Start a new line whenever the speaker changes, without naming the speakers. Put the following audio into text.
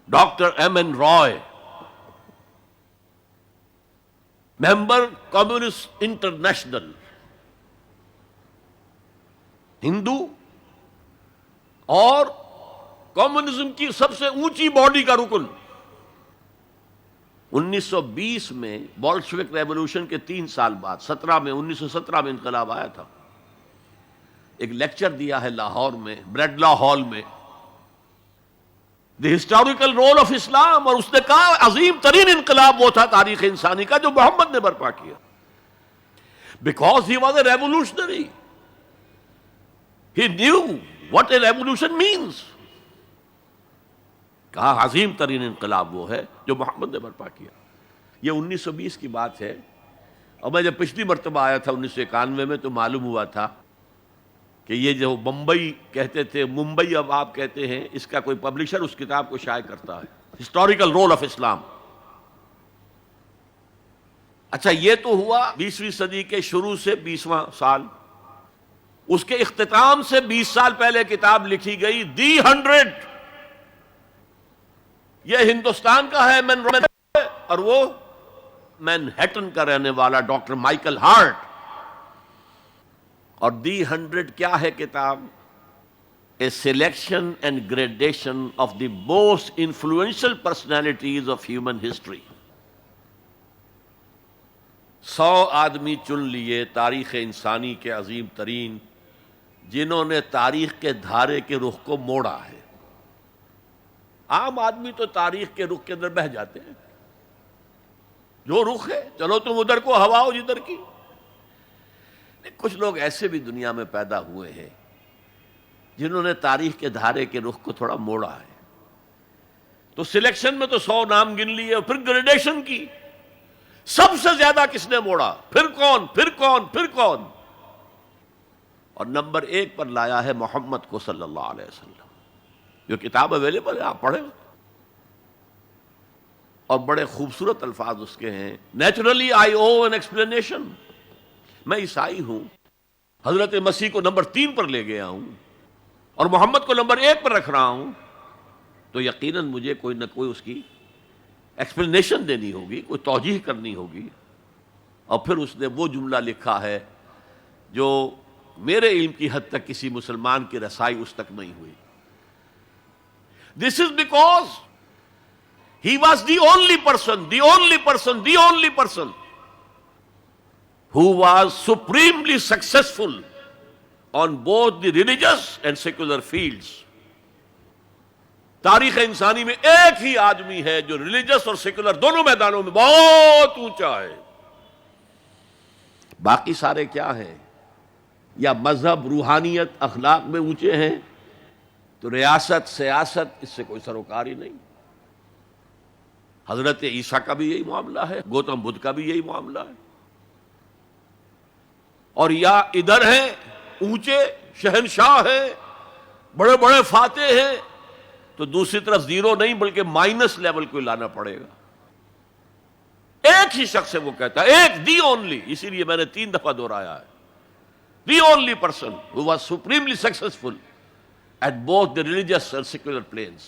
Doctor M N رائے، ممبر communist international, ہندو اور communism کی سب سے اونچی باڈی کا رکن، 1920 میں بولشوک ریولوشن کے 3 سال بعد 1917 میں انقلاب آیا تھا، ایک لیکچر دیا ہے لاہور میں بریڈلا ہال میں، دی ہسٹوریکل رول آف اسلام، اور اس نے کہا عظیم ترین انقلاب وہ تھا تاریخ انسانی کا جو محمد نے برپا کیا، because he was a revolutionary, he knew what a revolution means, کہا عظیم ترین انقلاب وہ ہے جو محمد نے برپا کیا۔ یہ 1920 کی بات ہے، اور میں جب پچھلی مرتبہ آیا تھا 1991 میں تو معلوم ہوا تھا کہ یہ جو بمبئی کہتے تھے، ممبئی اب آپ کہتے ہیں، اس کا کوئی پبلشر اس کتاب کو شائع کرتا ہے، ہسٹوریکل رول آف اسلام۔ اچھا، یہ تو ہوا 20ویں صدی کے شروع سے 20واں سال، اس کے اختتام سے 20 سال پہلے کتاب لکھی گئی دی 100، یہ ہندوستان کا ہے اور وہ مینہٹن کا رہنے والا ڈاکٹر مائیکل ہارٹ۔ اور دی 100 کیا ہے کتاب؟ A selection and gradation of the most influential personalities of human history. 100 آدمی چن لیے تاریخ انسانی کے عظیم ترین، جنہوں نے تاریخ کے دھارے کے رخ کو موڑا ہے۔ عام آدمی تو تاریخ کے رخ کے اندر بہہ جاتے ہیں، جو رخ ہے چلو تم ادھر کو ہواؤ جدھر کی۔ کچھ لوگ ایسے بھی دنیا میں پیدا ہوئے ہیں جنہوں نے تاریخ کے دھارے کے رخ کو تھوڑا موڑا ہے۔ تو سلیکشن میں تو 100 نام گن لیے، اور پھر گریڈیشن کی، سب سے زیادہ کس نے موڑا، پھر کون پھر کون پھر کون، اور نمبر 1 پر لایا ہے محمد کو صلی اللہ علیہ وسلم۔ جو کتاب اویلیبل ہے، آپ پڑھیں، اور بڑے خوبصورت الفاظ اس کے ہیں۔ Naturally I O an explanation, میں عیسائی ہوں، حضرت مسیح کو نمبر 3 پر لے گیا ہوں اور محمد کو نمبر 1 پر رکھ رہا ہوں، تو یقیناً مجھے کوئی نہ کوئی اس کی ایکسپلینیشن دینی ہوگی، کوئی توجیہ کرنی ہوگی۔ اور پھر اس نے وہ جملہ لکھا ہے جو میرے علم کی حد تک کسی مسلمان کی رسائی اس تک نہیں ہوئی۔ This is because he was the only person who was supremely successful on both the religious and secular fields. تاریخ انسانی میں ایک ہی آدمی ہے جو ریلیجس اور سیکولر دونوں میدانوں میں بہت اونچا ہے۔ باقی سارے کیا ہیں؟ یا مذہب، روحانیت، اخلاق میں اونچے ہیں، تو ریاست، سیاست، اس سے کوئی سروکار ہی نہیں۔ حضرت عیسیٰ کا بھی یہی معاملہ ہے، گوتم بدھ کا بھی یہی معاملہ ہے۔ اور یا ادھر ہیں اونچے شہنشاہ ہیں، بڑے بڑے فاتح ہیں، تو دوسری طرف زیرو نہیں بلکہ مائنس لیول کو لانا پڑے گا۔ ایک ہی شخص ہے، وہ کہتا ہے ایک، دی اونلی، اسی لیے میں نے 3 دفعہ دہرایا ہے، the only person who was supremely successful at both the religious and secular planes.